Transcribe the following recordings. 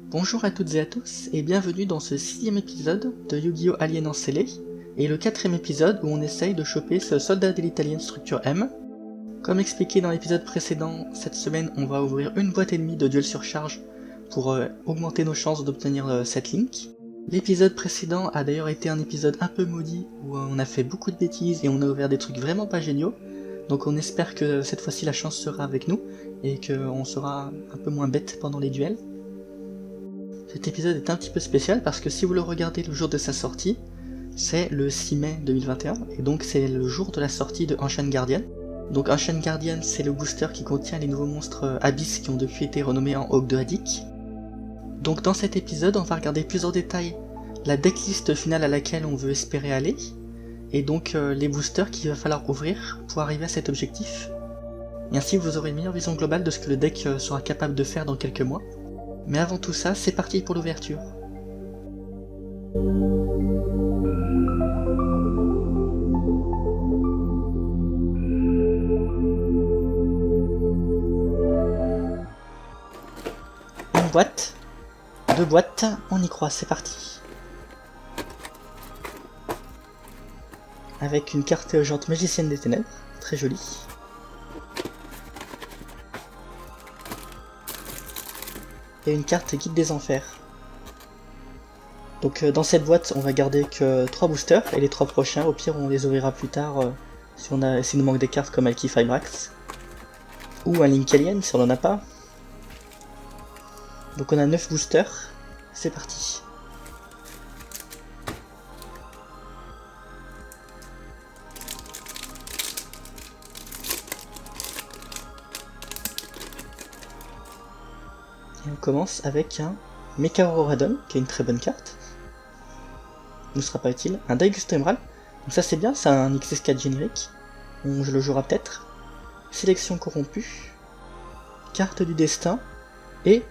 Bonjour à toutes et à tous, et bienvenue dans ce 6ème épisode de Yu-Gi-Oh! Alien Encelé, et le 4ème épisode où on essaye de choper ce soldat de l'italienne structure M. Comme expliqué dans l'épisode précédent, cette semaine on va ouvrir une boîte et demie de duel surcharge pour augmenter nos chances d'obtenir cette link. L'épisode précédent a d'ailleurs été un épisode un peu maudit où on a fait beaucoup de bêtises et on a ouvert des trucs vraiment pas géniaux, donc on espère que cette fois-ci la chance sera avec nous et qu'on sera un peu moins bête pendant les duels. Cet épisode est un petit peu spécial parce que si vous le regardez le jour de sa sortie, c'est le 6 mai 2021, et donc c'est le jour de la sortie de Ancient Guardian. Donc Ancient Guardian, c'est le booster qui contient les nouveaux monstres Abyss qui ont depuis été renommés en Hawk de Hadik. Donc dans cet épisode, on va regarder plus en détail la decklist finale à laquelle on veut espérer aller, et donc les boosters qu'il va falloir ouvrir pour arriver à cet objectif. Et ainsi vous aurez une meilleure vision globale de ce que le deck sera capable de faire dans quelques mois. Mais avant tout ça, c'est parti pour l'ouverture. Une boîte, deux boîtes, on y croit, c'est parti. Avec une carte géante magicienne des ténèbres, très jolie. Et une carte guide des enfers. Donc dans cette boîte on va garder que 3 boosters, et les 3 prochains au pire on les ouvrira plus tard s'il nous manque des cartes comme Alki Fibrax. Ou un Link Alien si on en a pas. Donc on a 9 boosters, c'est parti. Et on commence avec un Mecha Auroradon, qui est une très bonne carte. Ne sera pas utile. Un Daigusto Emerald, donc ça c'est bien, c'est un XS4 générique. Je le jouera peut-être. Sélection corrompue. Carte du destin. Et...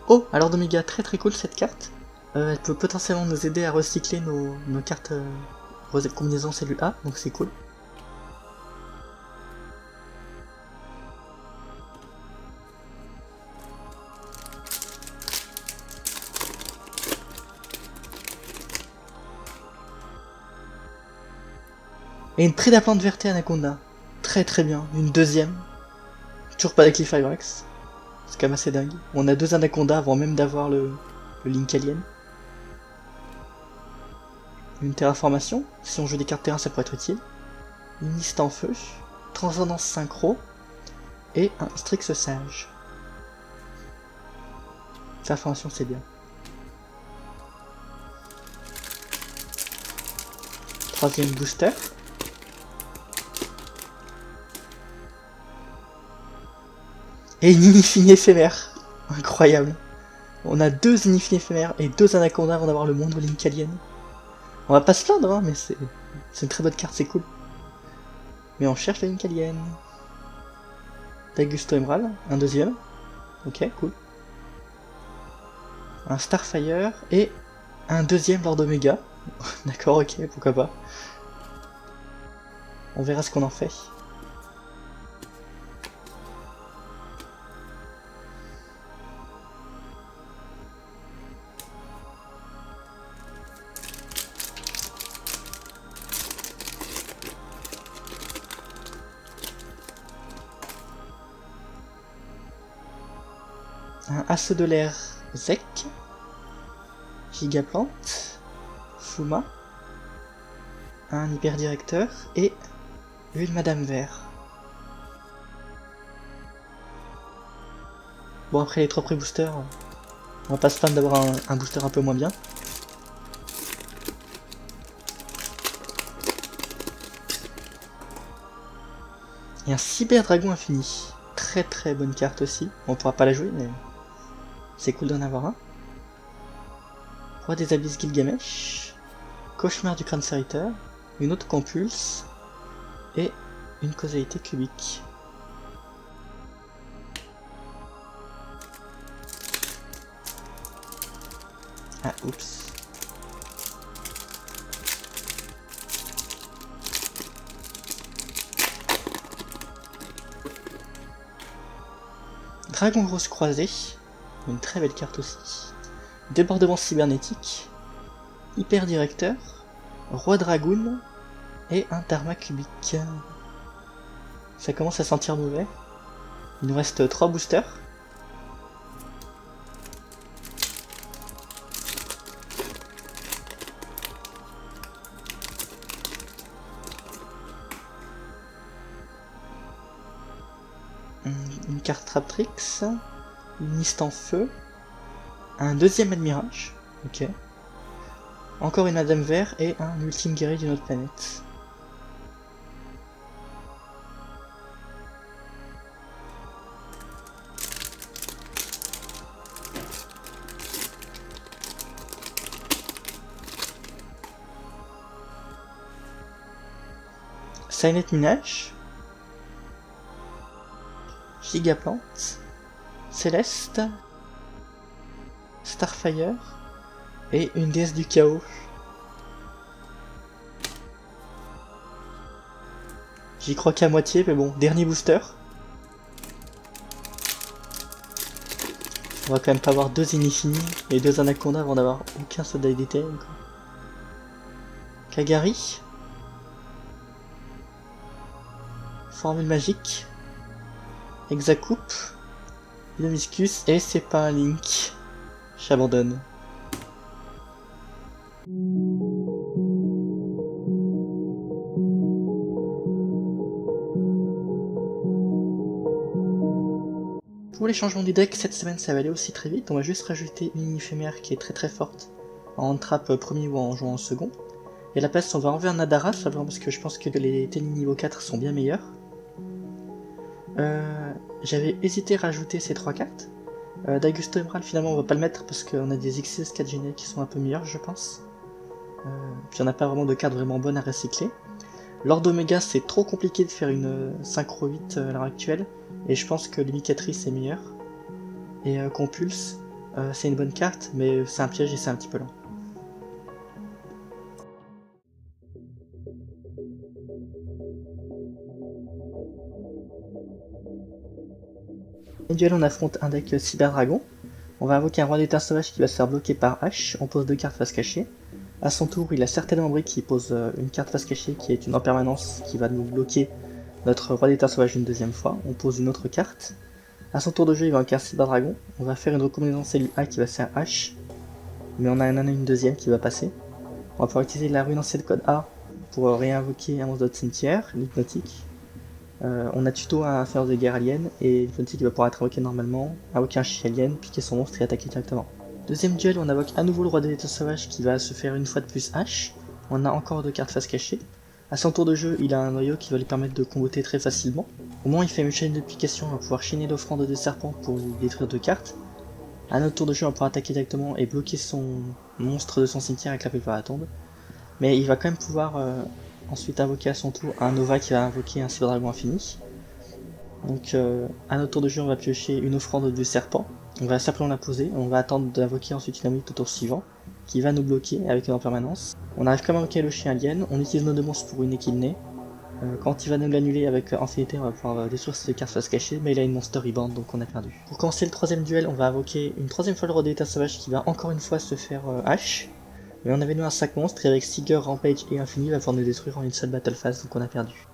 oh, alors d'Omega, très très cool cette carte. Elle peut potentiellement nous aider à recycler nos cartes combinaison cellule A, donc c'est cool. Et une Prédaplante Verte Anaconda. Très très bien. Une deuxième. Toujours pas d'Alki Fibrax. C'est quand même assez dingue. On a 2 Anacondas avant même d'avoir le Link Alien. Une Terraformation. Si on joue des cartes terrain, ça pourrait être utile. Une liste en feu. Transcendance synchro. Et un Strix Sage. Terraformation, c'est bien. Troisième booster. Et une Inifini éphémère. Incroyable. On a 2 Inifini éphémères et 2 Anacondas avant d'avoir le monde de Link Alien. On va pas se plaindre, hein, mais c'est une très bonne carte, c'est cool. Mais on cherche la Link Alien. Daigusto Emerald, un deuxième. Ok, cool. Un Starfire et un deuxième Lord Omega. D'accord, ok, pourquoi pas. On verra ce qu'on en fait. Un Ace de l'air Zek, Gigaplante, Fuma, un Hyperdirecteur et une Madame Vert. Bon, après les 3 pré-boosters, on va pas se plaindre d'avoir un booster un peu moins bien. Et un Cyberdragon Infini. Très très bonne carte aussi. On pourra pas la jouer, mais c'est cool d'en avoir un. Roi des Abysses Gilgamesh. Cauchemar du Crâne Serviteur. Une autre Compulse. Et une causalité cubique. Ah, oups. Dragon Rose croisé, une très belle carte aussi. débordement cybernétique, hyper directeur, roi dragoon et un dharma cubique. Ça commence à sentir mauvais. Il nous reste 3 boosters. Une carte Traptrix, une liste en feu, un deuxième admirage, ok, encore une Madame Vert et un ultime guerrier d'une autre planète. Silent Minage, Gigaplante, Céleste, Starfire et une déesse du chaos. J'y crois qu'à moitié, mais bon, dernier booster. On va quand même pas avoir 2 Inifini et 2 Anaconda avant d'avoir aucun soldat d'été. Kagari. Formule magique. Hexacoupe. Illumiscus et c'est pas un Link. J'abandonne. Pour les changements du deck, cette semaine ça va aller aussi très vite. On va juste rajouter une éphémère qui est très forte en trap premier ou en jouant en second. Et à la place on va enlever un Nadara, simplement parce que je pense que les Tennis niveau 4 sont bien meilleurs. J'avais hésité à rajouter ces 3 cartes. D'Augusto Emerald finalement on va pas le mettre parce qu'on a des XS 4 génériques qui sont un peu meilleurs je pense. Puis on n'a pas vraiment de cartes vraiment bonnes à recycler. Lord Omega c'est trop compliqué de faire une synchro 8 à l'heure actuelle. Et je pense que l'Ubicatrice est meilleure. Et Compulse, c'est une bonne carte, mais c'est un piège et c'est un petit peu lent. En duel on affronte un deck Cyber Dragon. On va invoquer un roi d'état sauvage qui va se faire bloquer par H, on pose 2 cartes face cachée. A son tour il a certainement brique qui pose une carte face cachée qui est une en permanence qui va nous bloquer notre roi d'état sauvage une deuxième fois, on pose une autre carte. A son tour de jeu il va invoquer un Cyber Dragon, on va faire une recombinaison cellule A qui va se faire H, mais on a une deuxième qui va passer. On va pouvoir utiliser la rune ancienne code A pour réinvoquer un monstre de cimetière, l'hypnotique. On a tuto à faire de guerre alien et l'hypnotique va pouvoir être invoqué normalement, invoquer un chien alien, piquer son monstre et attaquer directement. Deuxième duel, on invoque à nouveau le roi de l'état sauvage qui va se faire une fois de plus H. On a encore 2 cartes face cachée. A son tour de jeu, il a un noyau qui va lui permettre de comboter très facilement. Au moment où il fait une chaîne de pication, on va pouvoir chaîner l'offrande de serpent pour lui détruire 2 cartes. À notre tour de jeu, on va pouvoir attaquer directement et bloquer son monstre de son cimetière avec la plupart à tombe. Mais il va quand même pouvoir ensuite invoquer à son tour un Nova qui va invoquer un Cyber Dragon infini. Donc à notre tour de jeu, on va piocher une offrande de serpent. On va simplement la poser, on va attendre d'invoquer ensuite une amulette au tour suivant, qui va nous bloquer avec une en permanence. On arrive quand même à invoquer le chien alien, on utilise nos 2 monstres pour une équilnée. Quand il va nous l'annuler avec Infinité, on va pouvoir détruire cette carte face cachée, mais il a une Monster Rebound donc on a perdu. Pour commencer le 3ème duel, on va invoquer une 3ème fois le roi d'état sauvage qui va encore une fois se faire H. Mais on avait nous un 5 monstres et avec Seeger, Rampage et Infini, il va pouvoir nous détruire en une seule battle phase donc on a perdu.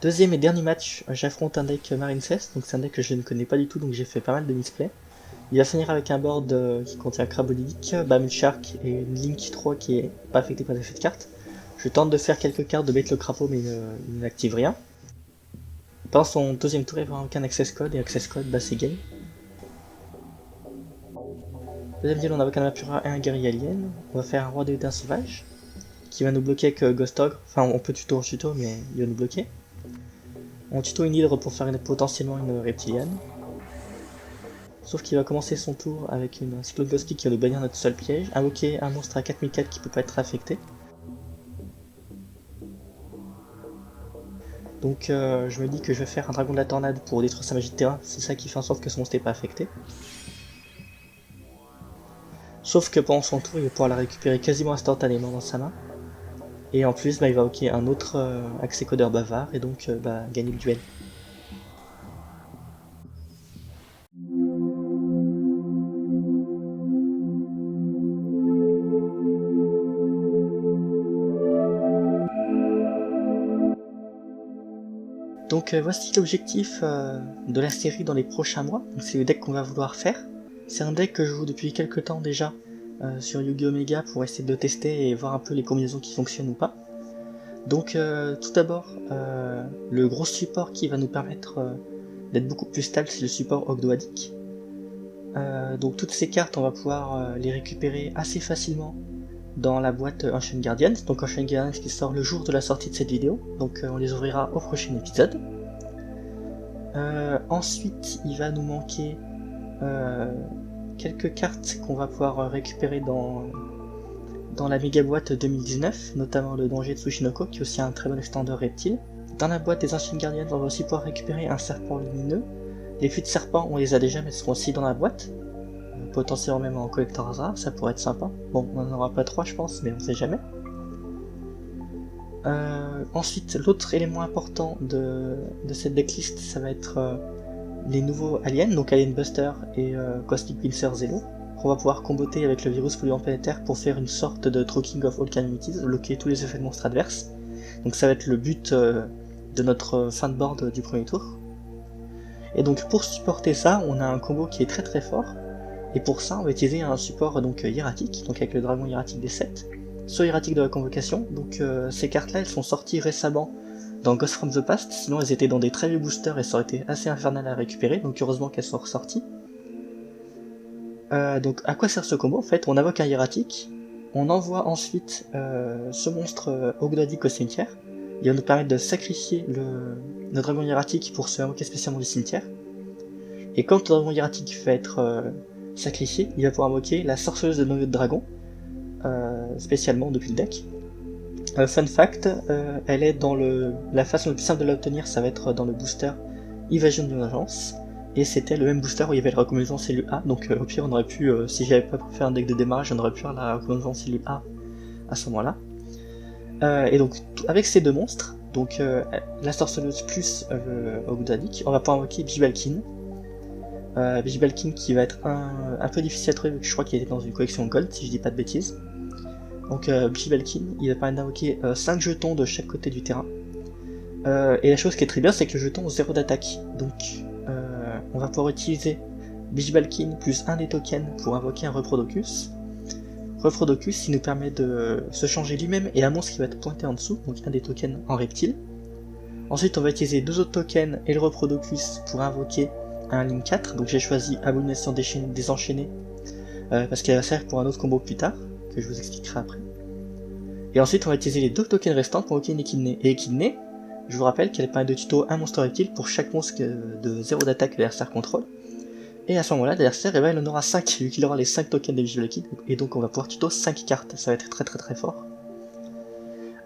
Deuxième et dernier match, j'affronte un deck Marincest, donc c'est un deck que je ne connais pas du tout donc j'ai fait pas mal de misplays. Il va finir avec un board qui contient Crabolic, Bamil Shark et une Link 3 qui est pas affectée par l'effet de carte. Je tente de faire quelques cartes de bête le crapaud mais il n'active rien. Pendant son deuxième tour, il va avoir aucun access code et access code, bah c'est game. Deuxième deal, on invoque un Apura et un guerrier alien. On va faire un roi de l'état sauvage qui va nous bloquer avec Ghost Ogre. Enfin, on peut tuto en tuto, mais il va nous bloquer. On tuto une hydre pour faire potentiellement une reptilienne. Sauf qu'il va commencer son tour avec une Cyclone Ghostly qui va nous bannir notre seul piège, invoquer un monstre à 4004 qui peut pas être affecté. Donc je me dis que je vais faire un dragon de la tornade pour détruire sa magie de terrain, c'est ça qui fait en sorte que son monstre n'est pas affecté. Sauf que pendant son tour il va pouvoir la récupérer quasiment instantanément dans sa main. Et en plus bah, il va invoquer un autre accès codeur bavard et donc gagner le duel. Donc voici l'objectif de la série dans les prochains mois. Donc c'est le deck qu'on va vouloir faire. C'est un deck que je joue depuis quelques temps déjà sur Yu-Gi-Oh! Mega pour essayer de tester et voir un peu les combinaisons qui fonctionnent ou pas. Donc tout d'abord, le gros support qui va nous permettre d'être beaucoup plus stable, c'est le support Ogdoadic. Donc toutes ces cartes, on va pouvoir les récupérer assez facilement dans la boîte Ancient Guardians. Donc Ancient Guardians qui sort le jour de la sortie de cette vidéo, donc on les ouvrira au prochain épisode. Ensuite, il va nous manquer quelques cartes qu'on va pouvoir récupérer dans la méga boîte 2019, notamment le danger de Tsushinoko, qui est aussi un très bon extender reptile. Dans la boîte des Ancient Guardians, on va aussi pouvoir récupérer un serpent lumineux. Les fuites de serpent, on les a déjà, mais elles seront aussi dans la boîte. Potentiellement même en collector rare, ça pourrait être sympa. Bon, on n'en aura pas 3 je pense, mais on sait jamais. Ensuite, l'autre élément important de cette decklist, ça va être les nouveaux aliens, donc Alien Buster et Cosmic Pincer Zero, qu'on va pouvoir comboter avec le virus polluant planétaire pour faire une sorte de True King of All Calamities, bloquer tous les effets de monstres adverses. Donc ça va être le but de notre fin de board du premier tour. Et donc pour supporter ça, on a un combo qui est très très fort. Et pour ça, on va utiliser un support donc hiératique, donc avec le dragon hiératique des 7, soit hiératique de la convocation. Donc ces cartes-là, elles sont sorties récemment dans Ghost from the Past, sinon elles étaient dans des très vieux boosters et ça aurait été assez infernal à récupérer, donc heureusement qu'elles sont ressorties. Donc à quoi sert ce combo? En fait, on invoque un hiératique, on envoie ensuite ce monstre Ogdoadic au cimetière, il va nous permettre de sacrifier le dragon hiératique pour se invoquer spécialement du cimetière. Et quand le dragon hiératique va être sacrifié, il va pouvoir invoquer la sorcelleuse de Noyau de Dragon, spécialement depuis le deck. Fun fact, elle est dans la façon la plus simple de l'obtenir, ça va être dans le booster Evasion d'urgence, et c'était le même booster où il y avait la recommandation cellule A, donc au pire on aurait pu, si j'avais pas fait un deck de démarrage, on aurait pu avoir la recommandation cellule A à ce moment-là. Et donc avec ces deux monstres, donc la sorcelleuse plus Ogdoadic, on va pouvoir invoquer Bijibalkin. Bijibalkin qui va être un peu difficile à trouver vu que je crois qu'il était dans une collection Gold si je dis pas de bêtises. Donc Bijibalkin, il va permettre d'invoquer 5 jetons de chaque côté du terrain. Et la chose qui est très bien, c'est que le jeton 0 d'attaque. Donc on va pouvoir utiliser Bijibalkin plus un des tokens pour invoquer un Reprodocus. Reprodocus, il nous permet de se changer lui-même et un monstre qui va être pointé en dessous, donc un des tokens en reptile. Ensuite on va utiliser 2 autres tokens et le Reprodocus pour invoquer un ligne 4, donc j'ai choisi Abomination désenchaînée parce qu'elle va servir pour un autre combo plus tard, que je vous expliquerai après. Et ensuite on va utiliser les 2 tokens restants pour invoquer une Echidnée. Et Echidnée, je vous rappelle qu'elle permet de tuto un monstre reptile pour chaque monstre de 0 d'attaque que l'adversaire contrôle. Et à ce moment-là, l'adversaire, eh ben, il en aura 5, vu qu'il aura les 5 tokens de Bijibalkin, et donc on va pouvoir tuto 5 cartes, ça va être très très très fort.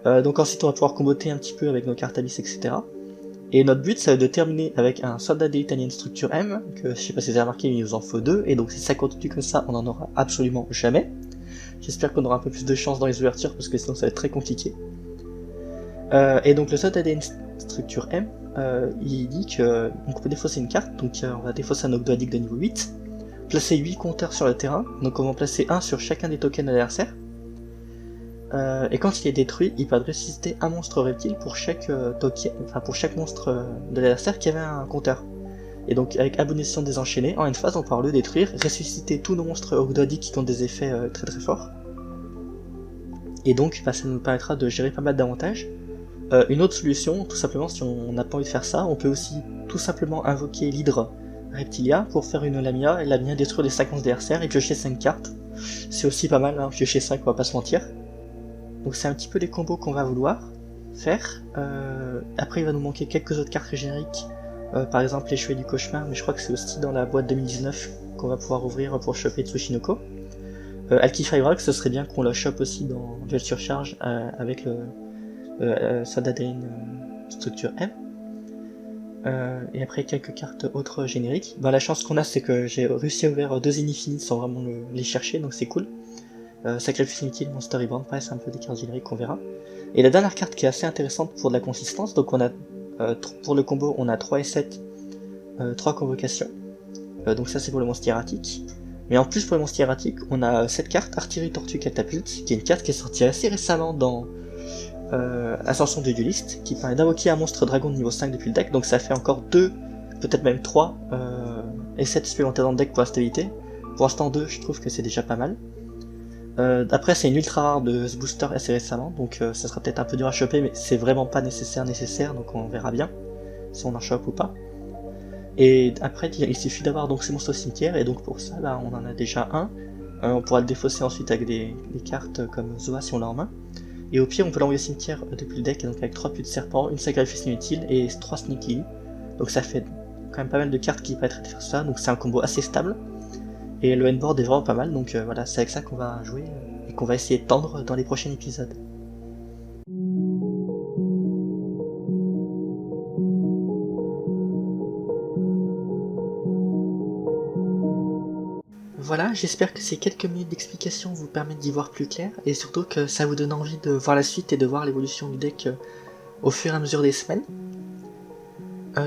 Donc ensuite on va pouvoir comboter un petit peu avec nos cartes Abyss, etc. Et notre but, ça va être de terminer avec un soldat de l'Italienne structure M, que je sais pas si vous avez remarqué, mais il nous en faut 2, et donc si ça continue comme ça, on en aura absolument jamais. J'espère qu'on aura un peu plus de chance dans les ouvertures, parce que sinon ça va être très compliqué. Et donc le soldat de structure M, il dit que on peut défausser une carte, donc on va défausser un Ogdoadic de niveau 8, placer 8 compteurs sur le terrain, donc on va placer 1 sur chacun des tokens de l'adversaire. Et quand il est détruit, il peut ressusciter un monstre reptile pour chaque token, enfin pour chaque monstre de l'adversaire qui avait un compteur. Et donc avec Abomination désenchaînée, en une phase on peut le détruire, ressusciter tous nos monstres Ogdoadic qui ont des effets très très forts. Et donc ça nous permettra de gérer pas mal d'avantages. Une autre solution, tout simplement si on n'a pas envie de faire ça, on peut aussi tout simplement invoquer l'Hydre Reptilia pour faire une Lamia, et la Lamia détruire les 5 monstres d'adversaire et piocher 5 cartes. C'est aussi pas mal, hein, piocher 5, on va pas se mentir. Donc c'est un petit peu les combos qu'on va vouloir faire. Après il va nous manquer quelques autres cartes génériques, par exemple les Chevaliers du Cauchemar, mais je crois que c'est aussi dans la boîte 2019 qu'on va pouvoir ouvrir pour choper Tsushinoko. Alki Firebrock, ce serait bien qu'on la chope aussi dans Duel Surcharge avec le Soldat d'Alien structure M. Et après quelques cartes autres génériques. La chance qu'on a, c'est que j'ai réussi à ouvrir 2 Infinite sans vraiment les chercher, donc c'est cool. Sacrifice inutile, Monster Reborn, pareil, c'est un peu des cartes génériques qu'on verra. Et la dernière carte qui est assez intéressante pour de la consistance, donc on a pour le combo on a 3 et 7, 3 convocations. Donc ça c'est pour le monstre hiératique. Mais en plus pour le monstre hiératique, on a cette carte, Artillerie Tortue Catapulte, qui est une carte qui est sortie assez récemment dans Ascension du dueliste, qui permet d'invoquer un monstre dragon de niveau 5 depuis le deck, donc ça fait encore 2, peut-être même 3 essais supplémentaires dans le deck pour la stabilité. Pour l'instant 2, je trouve que c'est déjà pas mal. Après c'est une ultra rare de ce booster assez récemment, donc ça sera peut-être un peu dur à choper, mais c'est vraiment pas nécessaire, donc on verra bien si on en chope ou pas. Et après il suffit d'avoir donc ces monstres au cimetière, et donc pour ça bah, on en a déjà un. On pourra le défausser ensuite avec des cartes comme Zoa si on l'a en main. Et au pire on peut l'envoyer au cimetière depuis le deck, donc avec 3 puits de serpent, une sacrifice inutile et 3 sneaky. Donc ça fait quand même pas mal de cartes qui permettraient de faire ça, donc c'est un combo assez stable. Et le handboard est vraiment pas mal, donc voilà, c'est avec ça qu'on va jouer et qu'on va essayer de tendre dans les prochains épisodes. Voilà, j'espère que ces quelques minutes d'explication vous permettent d'y voir plus clair, et surtout que ça vous donne envie de voir la suite et de voir l'évolution du deck au fur et à mesure des semaines.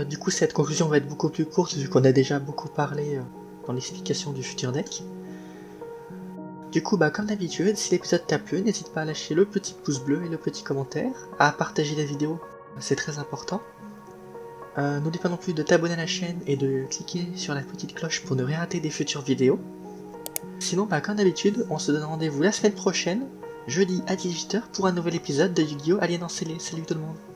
Du coup cette conclusion va être beaucoup plus courte vu qu'on a déjà beaucoup parlé dans l'explication du futur deck. Du coup bah comme d'habitude, si l'épisode t'a plu, n'hésite pas à lâcher le petit pouce bleu et le petit commentaire, à partager la vidéo, c'est très important. N'oublie pas non plus de t'abonner à la chaîne et de cliquer sur la petite cloche pour ne rien rater des futures vidéos. Sinon bah comme d'habitude, on se donne rendez-vous la semaine prochaine, jeudi à 18h pour un nouvel épisode de Yu-Gi-Oh! Alien Encelé. Salut tout le monde!